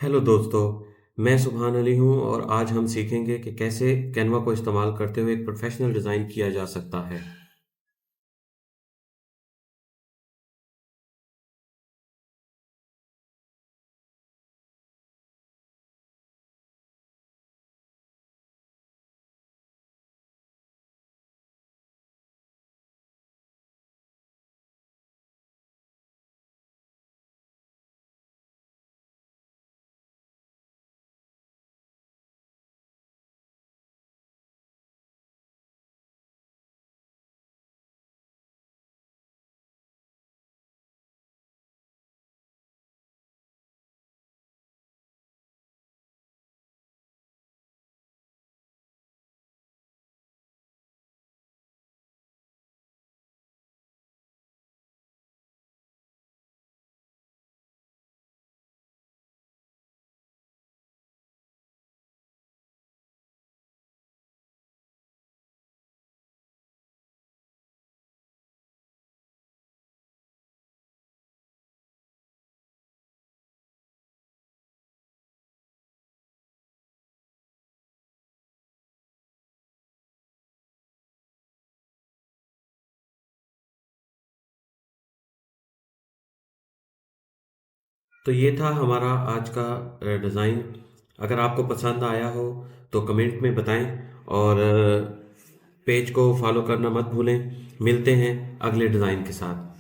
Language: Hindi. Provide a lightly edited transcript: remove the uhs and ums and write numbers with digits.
हेलो दोस्तों, मैं सुभान अली हूँ और आज हम सीखेंगे कि कैसे कैनवा को इस्तेमाल करते हुए एक प्रोफेशनल डिज़ाइन किया जा सकता है। तो ये था हमारा आज का डिज़ाइन। अगर आपको पसंद आया हो तो कमेंट में बताएं और पेज को फॉलो करना मत भूलें। मिलते हैं अगले डिज़ाइन के साथ।